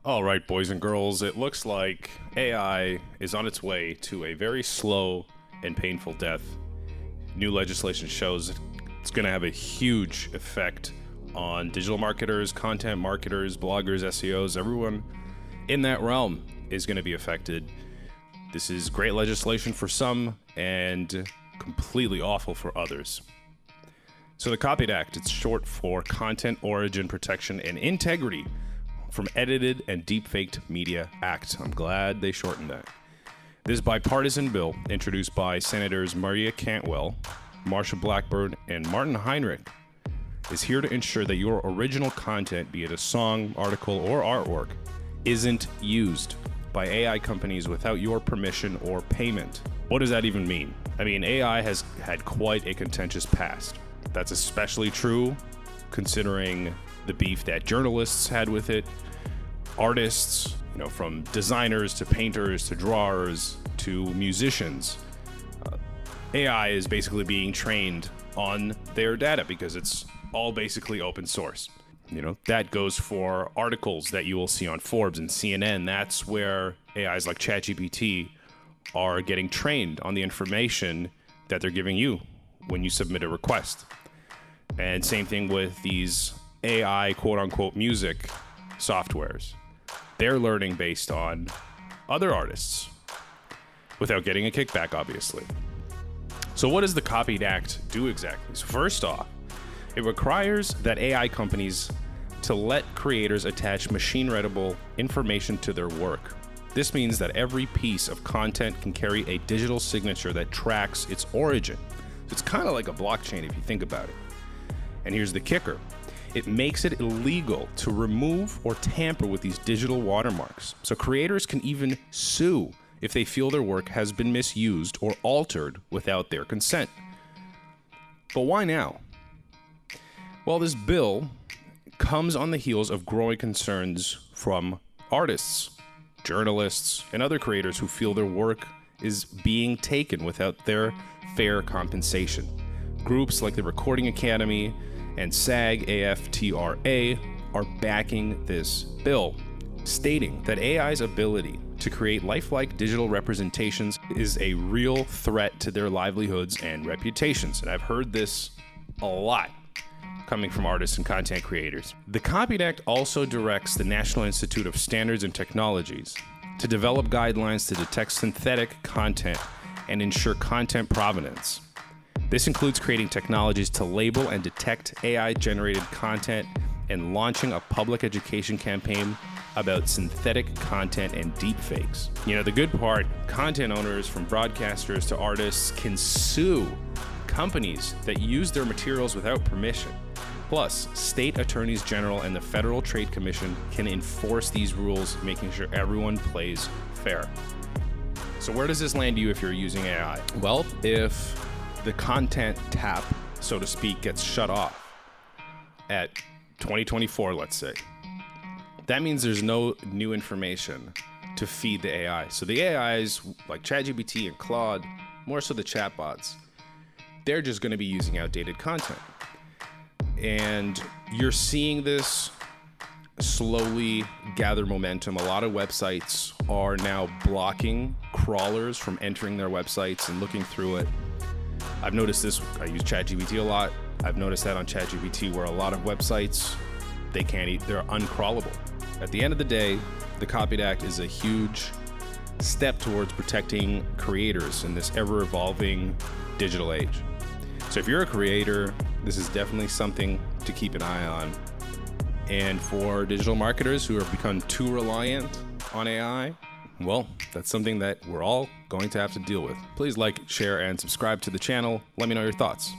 All right, boys and girls, it looks like AI is on its way to a very slow and painful death. New legislation shows it's going to have a huge effect on digital marketers, content marketers, bloggers, SEOs. Everyone in that realm is going to be affected. This is great legislation for some and completely awful for others. So the Copyright Act, it's short for Content Origin Protection and Integrity from Edited and Deepfaked Media Act. I'm glad they shortened that. This bipartisan bill, introduced by Senators Maria Cantwell, Marsha Blackburn, and Martin Heinrich, is here to ensure that your original content, be it a song, article, or artwork, isn't used by AI companies without your permission or payment. What does that even mean? I mean, AI has had quite a contentious past. That's especially true considering the beef that journalists had with it, artists, from designers to painters to drawers to musicians. AI is basically being trained on their data because it's all basically open source. That goes for articles that you will see on Forbes and CNN. That's where AIs like ChatGPT are getting trained on the information that they're giving you when you submit a request. And same thing with these AI quote-unquote music softwares. They're learning based on other artists without getting a kickback, obviously. So what does the Copyright Act do exactly? So first off, it requires that AI companies to let creators attach machine-readable information to their work. This means that every piece of content can carry a digital signature that tracks its origin. So it's kind of like a blockchain if you think about it. And here's the kicker. It makes it illegal to remove or tamper with these digital watermarks. So creators can even sue if they feel their work has been misused or altered without their consent. But why now? Well, this bill comes on the heels of growing concerns from artists, journalists, and other creators who feel their work is being taken without their fair compensation. Groups like the Recording Academy and SAG-AFTRA are backing this bill, stating that AI's ability to create lifelike digital representations is a real threat to their livelihoods and reputations. And I've heard this a lot coming from artists and content creators. The Copyright Act also directs the National Institute of Standards and Technologies to develop guidelines to detect synthetic content and ensure content provenance. This includes creating technologies to label and detect AI-generated content and launching a public education campaign about synthetic content and deepfakes. The good part, content owners from broadcasters to artists can sue companies that use their materials without permission. Plus, state attorneys general and the Federal Trade Commission can enforce these rules, making sure everyone plays fair. So where does this land you if you're using AI? Well, if the content tap, so to speak, gets shut off at 2024, let's say, that means there's no new information to feed the AI. So the AIs like ChatGPT and Claude, more so the chatbots, they're just going to be using outdated content. And you're seeing this slowly gather momentum. A lot of websites are now blocking crawlers from entering their websites and looking through it. I've noticed this, I use ChatGPT a lot. I've noticed that on ChatGPT where a lot of websites, they're uncrawlable. At the end of the day, the Copyright Act is a huge step towards protecting creators in this ever-evolving digital age. So if you're a creator, this is definitely something to keep an eye on. And for digital marketers who have become too reliant on AI, well, that's something that we're all going to have to deal with. Please like, share, and subscribe to the channel. Let me know your thoughts.